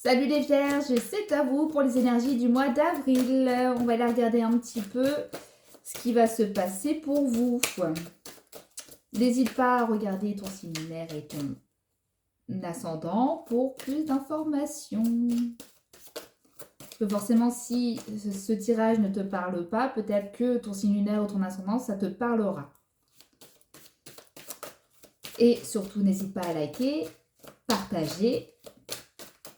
Salut les vierges, c'est à vous pour les énergies du mois d'avril. On va aller regarder un petit peu ce qui va se passer pour vous. N'hésite pas à regarder ton signe lunaire et ton ascendant pour plus d'informations. Parce que forcément, si ce tirage ne te parle pas, peut-être que ton signe lunaire ou ton ascendant, ça te parlera. Et surtout, n'hésite pas à liker, partager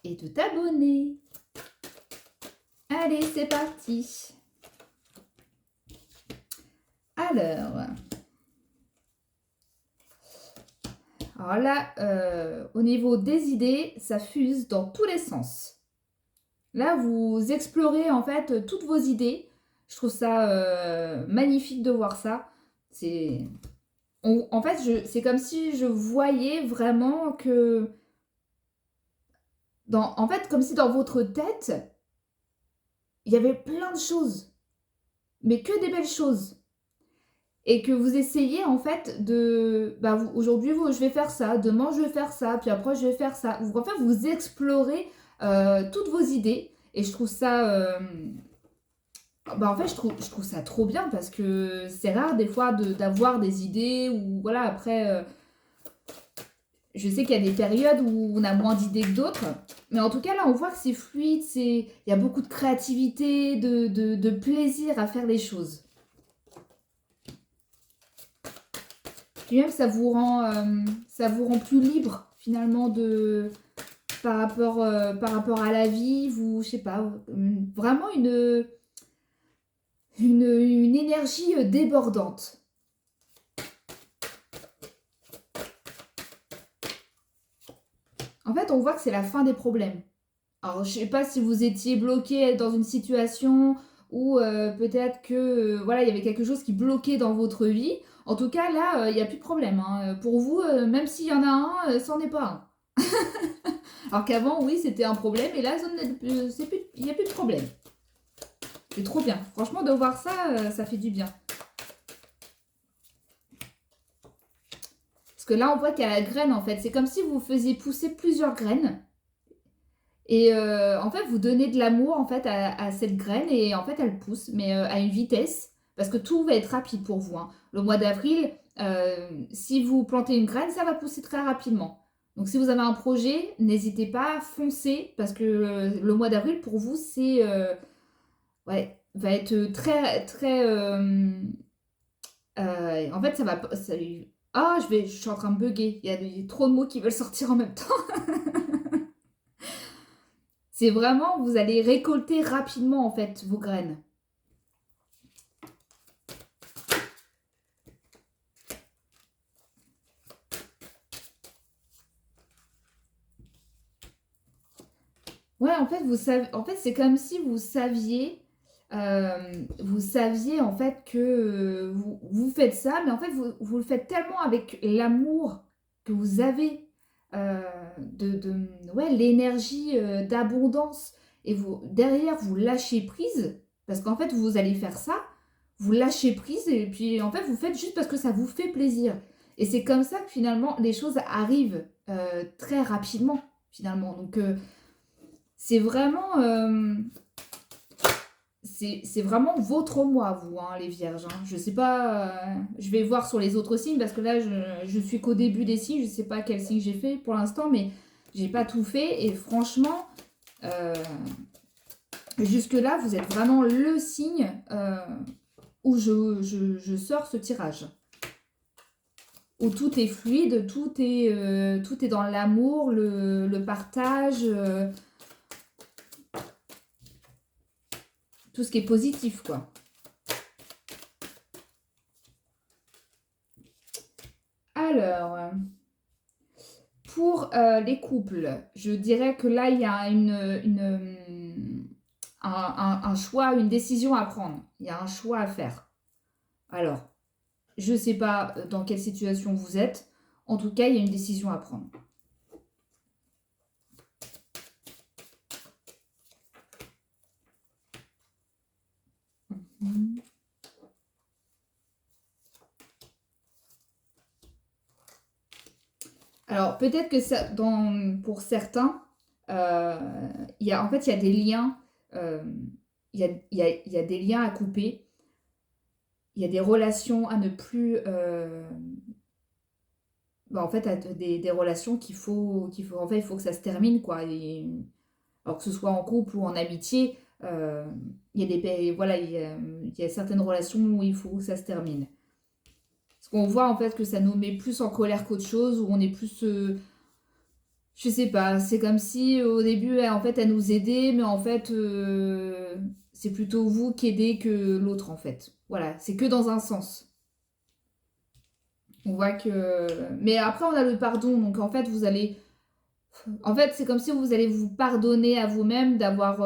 et de t'abonner. Allez, c'est parti. Alors là, au niveau des idées, ça fuse dans tous les sens. Là, vous explorez en fait toutes vos idées. Je trouve ça magnifique de voir ça. En fait, c'est comme si je voyais vraiment que... En fait, comme si dans votre tête, il y avait plein de choses. Mais que des belles choses. Et que vous essayez en fait de... aujourd'hui, je vais faire ça, demain, je vais faire ça, puis après, je vais faire ça. En fait, vous explorez toutes vos idées. Et je trouve ça... en fait, je trouve ça trop bien parce que c'est rare des fois d'avoir des idées ou voilà, après... je sais qu'il y a des périodes où on a moins d'idées que d'autres. Mais en tout cas, là, on voit que c'est fluide, il y a beaucoup de créativité, de plaisir à faire les choses. Puis même, ça vous rend plus libre, finalement, par rapport à la vie. Je sais pas, vraiment une énergie débordante. En fait, on voit que c'est la fin des problèmes. Alors, je sais pas si vous étiez bloqué dans une situation ou peut-être que voilà, il y avait quelque chose qui bloquait dans votre vie. En tout cas, là, il n'y a plus de problème. Hein. Pour vous, même s'il y en a un, c'en est pas un. Alors qu'avant, oui, c'était un problème et là, il n'y a plus de problème. C'est trop bien. Franchement, de voir ça, ça fait du bien. Parce que là, on voit qu'il y a la graine, en fait. C'est comme si vous faisiez pousser plusieurs graines. Et en fait, vous donnez de l'amour en fait à cette graine et en fait, elle pousse, mais à une vitesse, parce que tout va être rapide pour vous. Hein. Le mois d'avril, si vous plantez une graine, ça va pousser très rapidement. Donc, si vous avez un projet, n'hésitez pas à foncer, parce que le mois d'avril, pour vous, va être très, très... en fait, ça va... Ah, je suis en train de bugger. Il y a trop de mots qui veulent sortir en même temps. C'est vraiment, vous allez récolter rapidement en fait vos graines. Ouais, en fait, c'est comme si vous saviez en fait que vous faites ça, mais en fait, vous le faites tellement avec l'amour que vous avez ouais, l'énergie d'abondance. Et derrière, vous lâchez prise, parce qu'en fait, vous allez faire ça, vous lâchez prise, et puis en fait, vous faites juste parce que ça vous fait plaisir. Et c'est comme ça que finalement, les choses arrivent très rapidement, finalement. Donc, c'est vraiment, c'est vraiment votre mois, vous, hein, les vierges. Hein. Je sais pas, je vais voir sur les autres signes parce que là, je suis qu'au début des signes. Je sais pas quel signe j'ai fait pour l'instant, mais j'ai pas tout fait. Et franchement, jusque-là, vous êtes vraiment le signe où je sors ce tirage. Où tout est fluide, tout est dans l'amour, le partage. Tout ce qui est positif, quoi. Alors, pour les couples, je dirais que là, il y a un choix, une décision à prendre. Il y a un choix à faire. Alors, je ne sais pas dans quelle situation vous êtes. En tout cas, il y a une décision à prendre. Alors, peut-être que ça, pour certains, En fait, il y a des liens, il y a des liens à couper. Il y a des relations à ne plus, en fait, des relations en fait, il faut que ça se termine, quoi. Alors que ce soit en couple ou en amitié, il y a voilà, il y a certaines relations où il faut que ça se termine. Parce qu'on voit en fait que ça nous met plus en colère qu'autre chose, où on est plus, je sais pas, c'est comme si au début, en fait, elle nous aidait, mais en fait, c'est plutôt vous qui aidez que l'autre, en fait. Voilà, c'est que dans un sens. On voit que... Mais après, on a le pardon, donc en fait, vous allez... En fait, c'est comme si vous allez vous pardonner à vous-même d'avoir...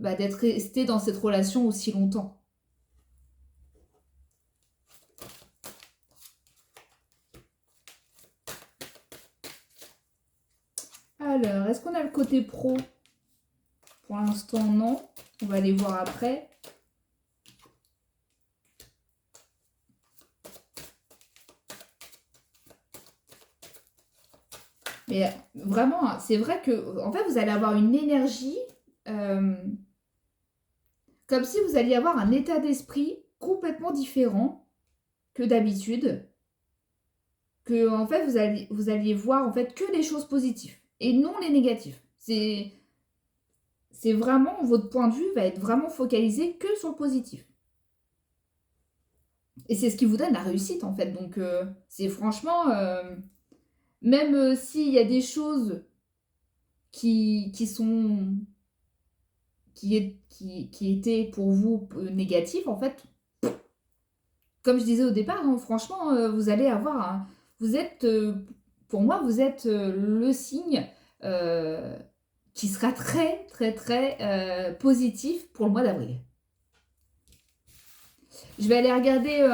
d'être resté dans cette relation aussi longtemps. Alors, est-ce qu'on a le côté pro? Pour l'instant, non. On va aller voir après. Mais vraiment, c'est vrai que, en fait, vous allez avoir une énergie, comme si vous alliez avoir un état d'esprit complètement différent que d'habitude. Que, en fait, vous alliez voir, en fait, que les choses positives et non les négatifs. C'est vraiment, votre point de vue va être vraiment focalisé que sur le positif. Et c'est ce qui vous donne la réussite, en fait. Donc, c'est franchement, même s'il y a des choses qui sont qui étaient pour vous négatives, en fait, comme je disais au départ, hein, franchement, vous allez avoir vous êtes, pour moi, vous êtes le signe euh, qui sera très, très, très positif pour le mois d'avril. Je vais aller regarder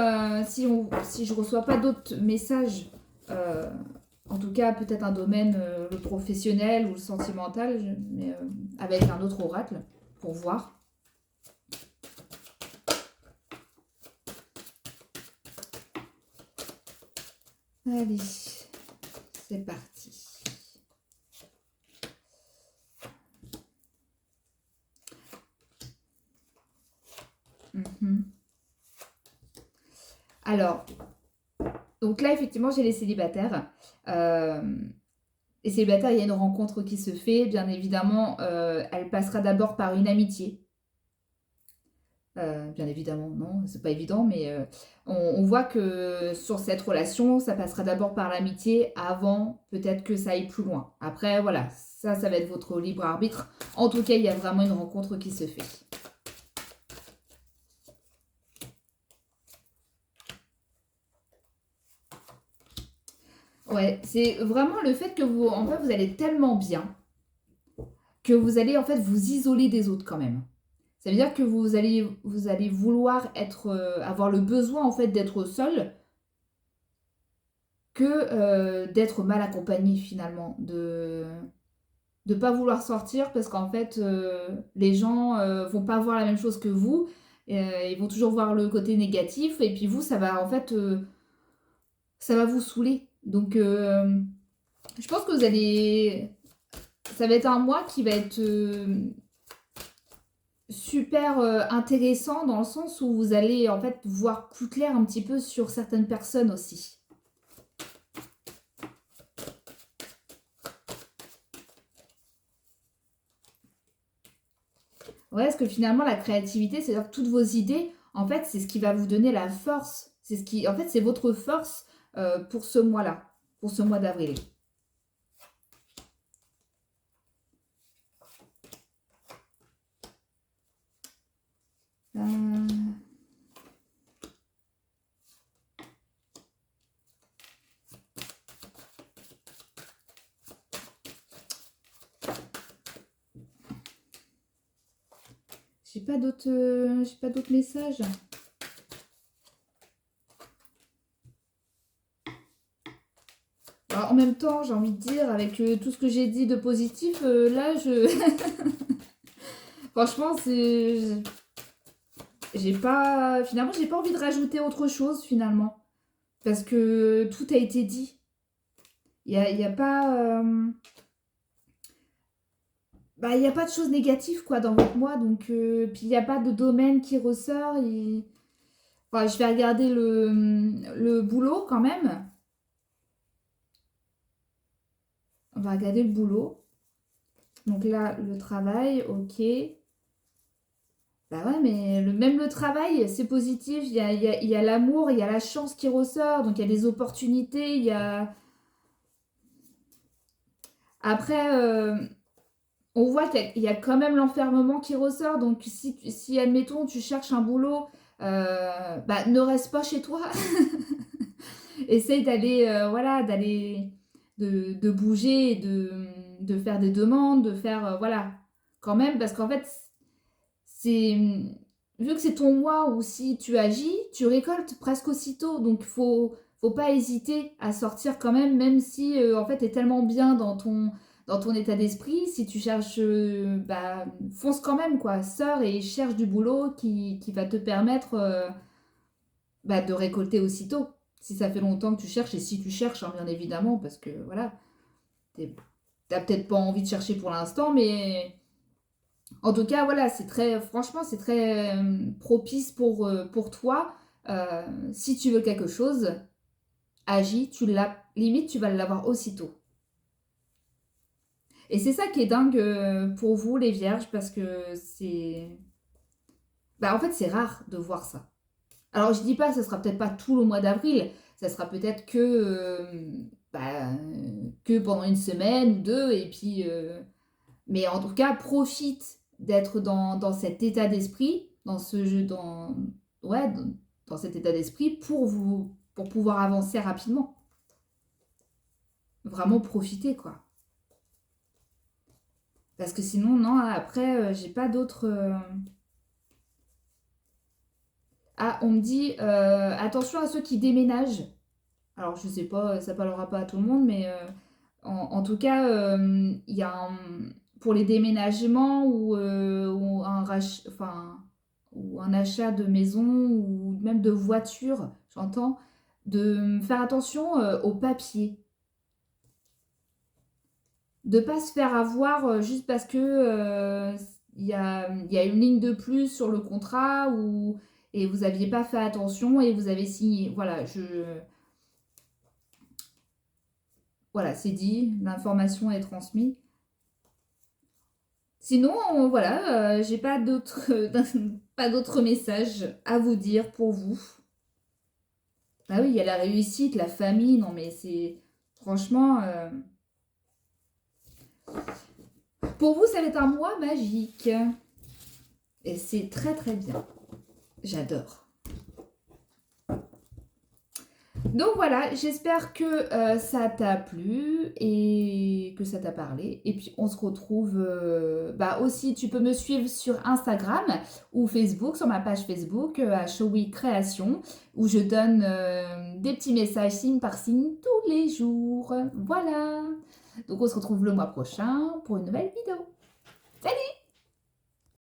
si je reçois pas d'autres messages. euh, En tout cas, peut-être un domaine, le professionnel ou le sentimental, mais avec un autre oracle pour voir. Allez, c'est parti. Alors, donc là, effectivement, j'ai les célibataires. Les célibataires, il y a une rencontre qui se fait. Bien évidemment, elle passera d'abord par une amitié. Bien évidemment, non, c'est pas évident, mais on voit que sur cette relation, ça passera d'abord par l'amitié avant peut-être que ça aille plus loin. Après, voilà, ça va être votre libre arbitre. En tout cas, il y a vraiment une rencontre qui se fait. Ouais, c'est vraiment le fait que en fait, vous allez tellement bien que vous allez en fait vous isoler des autres quand même. Ça veut dire que vous allez vouloir avoir le besoin en fait d'être seul que d'être mal accompagné finalement, de ne pas vouloir sortir parce qu'en fait les gens vont pas voir la même chose que vous, ils vont toujours voir le côté négatif et puis vous ça va en fait ça va vous saouler. Donc je pense que ça va être un mois qui va être super intéressant dans le sens où vous allez en fait voir plus clair un petit peu sur certaines personnes aussi. Ouais, parce que finalement la créativité, c'est-à-dire que toutes vos idées, en fait, c'est ce qui va vous donner la force. En fait, c'est votre force pour ce mois-là, pour ce mois d'avril. Euh, j'ai pas d'autres messages. Alors, en même temps, j'ai envie de dire, avec tout ce que j'ai dit de positif, là, franchement, j'ai pas... Finalement, j'ai pas envie de rajouter autre chose, finalement. Parce que tout a été dit. Il y a pas... bah, il y a pas de choses négatives, quoi, dans votre mois, donc puis il y a pas de domaine qui ressort et enfin, je vais regarder le boulot quand même. On va regarder le boulot. Donc là, le travail, OK. Bah ouais, mais même le travail, c'est positif. Il y a l'amour, il y a la chance qui ressort. Donc il y a des opportunités, il y a... Après, on voit qu'il y a quand même l'enfermement qui ressort. Donc si admettons, tu cherches un boulot, bah, ne reste pas chez toi. Essaye d'aller, voilà, de bouger, de faire des demandes, de faire, voilà, quand même, parce qu'en fait, c'est, vu que c'est ton moi où si tu agis, tu récoltes presque aussitôt, donc faut pas hésiter à sortir quand même, même si, en fait, t'es tellement bien dans ton état d'esprit, si tu cherches, bah, fonce quand même, quoi, sors et cherche du boulot qui va te permettre, bah, de récolter aussitôt. Si ça fait longtemps que tu cherches, et si tu cherches, hein, bien évidemment, parce que voilà, t'as peut-être pas envie de chercher pour l'instant, mais en tout cas, voilà, c'est très, franchement, c'est très propice pour toi. Si tu veux quelque chose, agis, tu l'as, limite, tu vas l'avoir aussitôt. Et c'est ça qui est dingue pour vous, les vierges, parce que c'est... Bah, en fait, c'est rare de voir ça. Alors, je dis pas, ça sera peut-être pas tout le mois d'avril, ça sera peut-être bah, que pendant une semaine ou deux, et puis... mais en tout cas, profite d'être dans cet état d'esprit, dans ce jeu, ouais, dans cet état d'esprit pour pouvoir avancer rapidement. Vraiment profiter, quoi. Parce que sinon, non, après, j'ai pas d'autres... Ah, on me dit, attention à ceux qui déménagent. Alors, je sais pas, ça parlera pas à tout le monde, mais en tout cas, il y a pour les déménagements ou enfin, ou un achat de maison ou même de voiture, j'entends, de faire attention aux papiers. De pas se faire avoir juste parce que il y a une ligne de plus sur le contrat et vous n'aviez pas fait attention et vous avez signé. Voilà, voilà, c'est dit, l'information est transmise. Sinon, voilà, j'ai pas d'autres pas d'autres messages à vous dire pour vous. Ah oui, il y a la réussite, la famille, non mais c'est franchement pour vous ça va être un mois magique et c'est très très bien. J'adore. Donc voilà, j'espère que ça t'a plu et que ça t'a parlé. Et puis on se retrouve, bah aussi tu peux me suivre sur Instagram ou Facebook, sur ma page Facebook à Showy Création, où je donne des petits messages signe par signe tous les jours. Voilà. Donc on se retrouve le mois prochain pour une nouvelle vidéo. Salut!